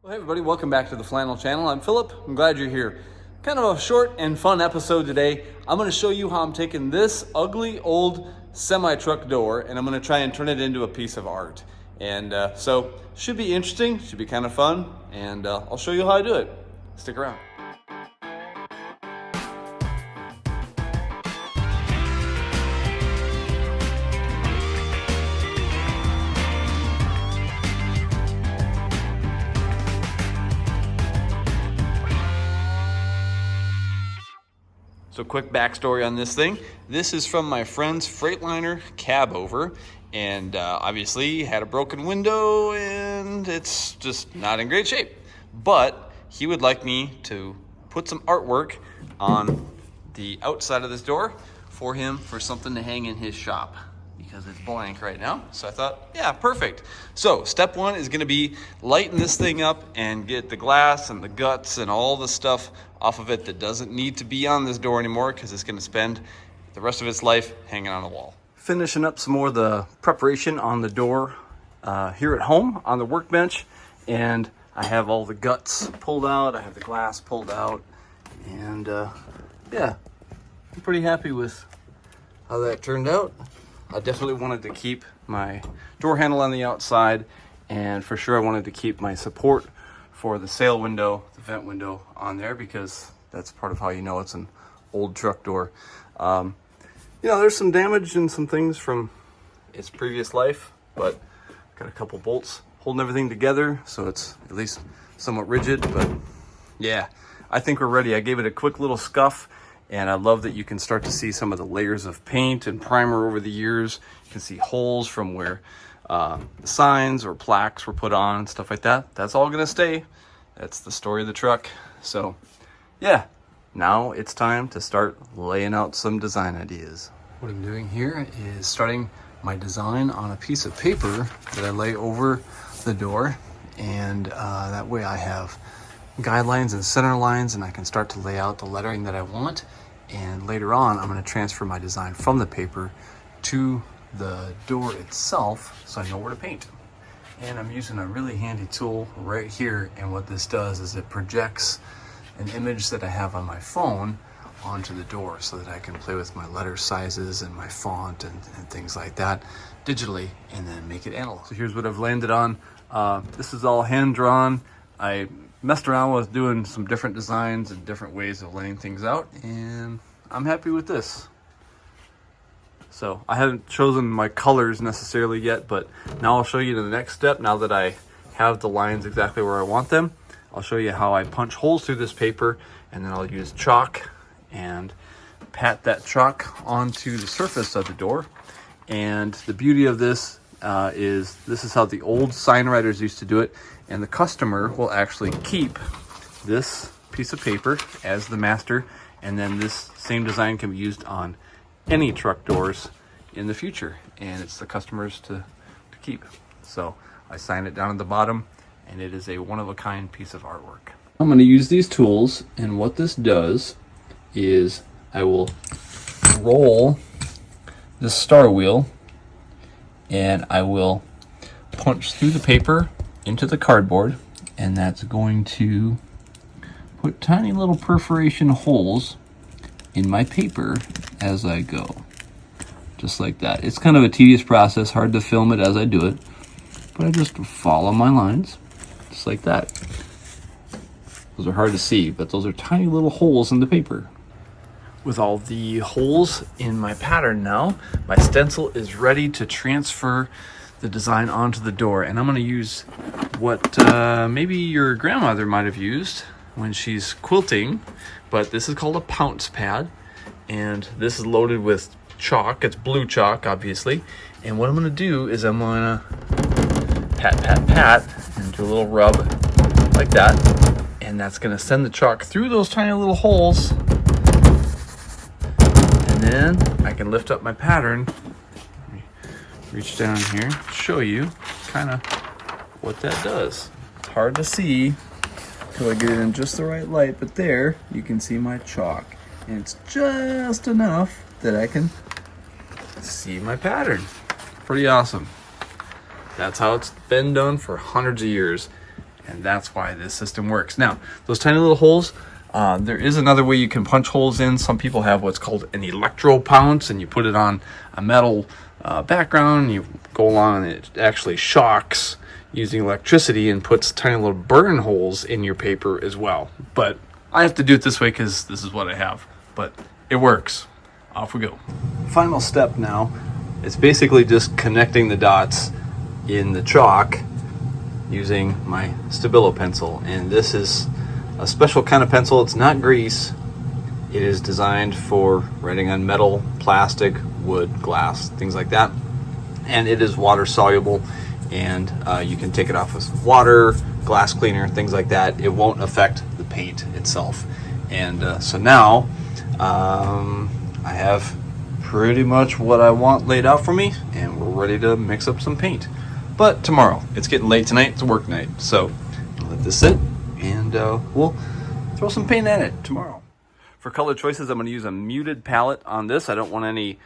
Well, hey everybody, welcome back to the Flannel Channel. I'm Philip. I'm glad you're here. Kind of a short and fun episode today. I'm going to show you how I'm taking this ugly old semi-truck door and I'm going to try and turn it into a piece of art. And so should be interesting, should be kind of fun, and I'll show you how I do it. Stick around. So quick backstory on this thing. This is from my friend's Freightliner cab over, and obviously had a broken window and it's just not in great shape. But he would like me to put some artwork on the outside of this door for him for something to hang in his shop because it's blank right now. So I thought, yeah, perfect. So step one is gonna be lighten this thing up and get the glass and the guts and all the stuff off of it that doesn't need to be on this door anymore because it's gonna spend the rest of its life hanging on a wall. Finishing up some more of the preparation on the door here at home on the workbench, and I have all the guts pulled out, I have the glass pulled out, and yeah, I'm pretty happy with how that turned out. I definitely wanted to keep my door handle on the outside, and for sure I wanted to keep my support for the sail window, the vent window on there, because that's part of how you know it's an old truck door. You know, there's some damage and some things from its previous life, but got a couple bolts holding everything together, so it's at least somewhat rigid. But yeah, I think we're ready. I gave it a quick little scuff, and I love that you can start to see some of the layers of paint and primer over the years. You can see holes from where the signs or plaques were put on and stuff like that. That's all gonna stay. That's the story of the truck. So yeah, now it's time to start laying out some design ideas. What I'm doing here is starting my design on a piece of paper that I lay over the door, and that way I have guidelines and center lines, and I can start to lay out the lettering that I want. And later on, I'm going to transfer my design from the paper to the door itself so I know where to paint. And I'm using a really handy tool right here, and what this does is it projects an image that I have on my phone onto the door so that I can play with my letter sizes and my font and things like that digitally, and then make it analog. So here's what I've landed on. This is all hand drawn. I messed around with doing some different designs and different ways of laying things out, and I'm happy with this. So I haven't chosen my colors necessarily yet, but now I'll show you the next step. Now that I have the lines exactly where I want them, I'll show you how I punch holes through this paper, and then I'll use chalk and pat that chalk onto the surface of the door. And the beauty of this is this is how the old sign writers used to do it, and the customer will actually keep this piece of paper as the master, and then this same design can be used on any truck doors in the future, and it's the customers to keep. So I sign it down at the bottom, and it is a one-of-a-kind piece of artwork. I'm going to use these tools, and what this does is I will roll the star wheel, and I will punch through the paper into the cardboard, and that's going to put tiny little perforation holes in my paper as I go, just like that. It's kind of a tedious process, hard to film it as I do it, but I just follow my lines just like that. Those are hard to see, but those are tiny little holes in the paper. With all the holes in my pattern now, my stencil is ready to transfer the design onto the door, and I'm going to use what maybe your grandmother might have used when she's quilting, but this is called a pounce pad, and this is loaded with chalk. It's blue chalk, obviously, and what I'm going to do is I'm going to pat and do a little rub like that, and that's going to send the chalk through those tiny little holes, and then I can lift up my pattern. Let me reach down here, show you kind of what that does. It's hard to see until I get it in just the right light, but there you can see my chalk, and it's just enough that I can see my pattern. Pretty awesome. That's how it's been done for hundreds of years. And that's why this system works. Now, those tiny little holes, there is another way you can punch holes in. Some people have what's called an electro pounce, and you put it on a metal background, you go along and it actually shocks using electricity and puts tiny little burn holes in your paper as well. But I have to do it this way because this is what I have. But it works. Off we go. Final step now is basically just connecting the dots in the chalk using my Stabilo pencil. And this is a special kind of pencil. It's not grease. It is designed for writing on metal, plastic, wood, glass, things like that. And it is water soluble, and you can take it off with water, glass cleaner, things like that. It won't affect the paint itself. And so now I have pretty much what I want laid out for me, and we're ready to mix up some paint. But tomorrow, it's getting late tonight, it's a work night, so I'll let this sit, and we'll throw some paint at it tomorrow. For color choices, I'm going to use a muted palette on this. I don't want any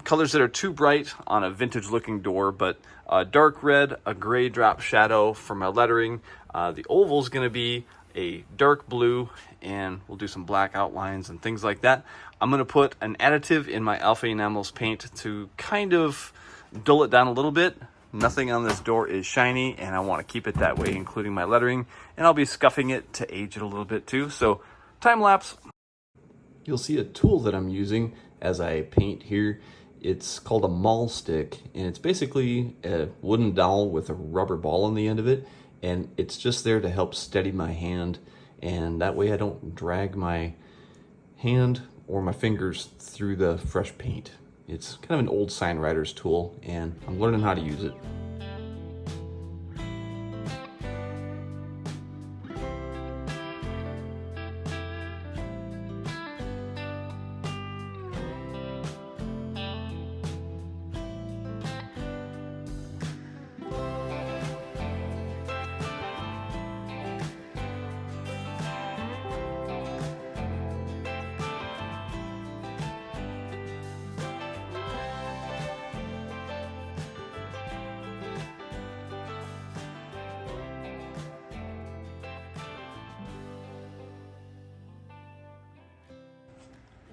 colors that are too bright on a vintage looking door, but a dark red, a gray drop shadow for my lettering. The oval is going to be a dark blue, and we'll do some black outlines and things like that. I'm going to put an additive in my Alpha Enamels paint to kind of dull it down a little bit. Nothing on this door is shiny, and I want to keep it that way, including my lettering. And I'll be scuffing it to age it a little bit too. So time lapse. You'll see a tool that I'm using as I paint here. It's called a maul stick, and it's basically a wooden dowel with a rubber ball on the end of it, and it's just there to help steady my hand, and that way I don't drag my hand or my fingers through the fresh paint. It's kind of an old sign writer's tool, and I'm learning how to use it.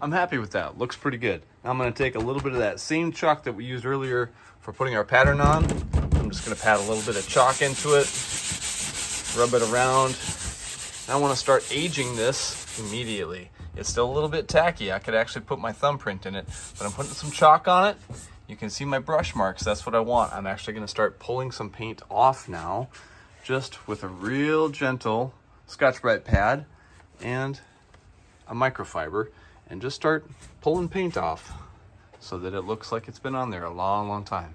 I'm happy with that. Looks pretty good. Now I'm going to take a little bit of that same chalk that we used earlier for putting our pattern on. I'm just going to pat a little bit of chalk into it, rub it around. And I want to start aging this immediately. It's still a little bit tacky. I could actually put my thumbprint in it, but I'm putting some chalk on it. You can see my brush marks. That's what I want. I'm actually going to start pulling some paint off now, just with a real gentle Scotch-Brite pad and a microfiber, and just start pulling paint off so that it looks like it's been on there a long, long time.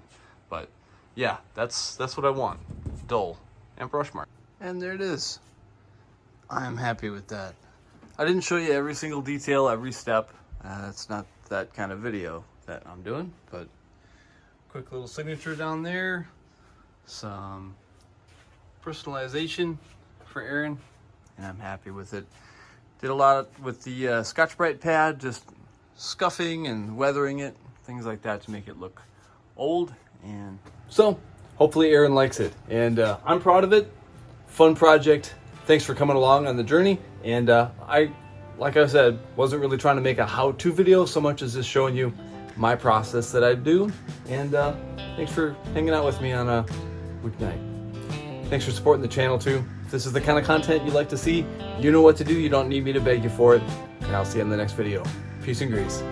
But yeah, that's what I want. Dull and brush mark. And there it is. I'm happy with that. I didn't show you every single detail, every step. It's not that kind of video that I'm doing, but quick little signature down there. Some personalization for Aaron, and I'm happy with it. Did a lot with the Scotch-Brite pad, just scuffing and weathering it, things like that to make it look old. And so hopefully Aaron likes it, and I'm proud of it. Fun project. Thanks for coming along on the journey. And like I said, wasn't really trying to make a how-to video so much as just showing you my process that I do. And thanks for hanging out with me on a weeknight. Thanks for supporting the channel too. If this is the kind of content you like to see, you know what to do. You don't need me to beg you for it. And I'll see you in the next video. Peace and grease.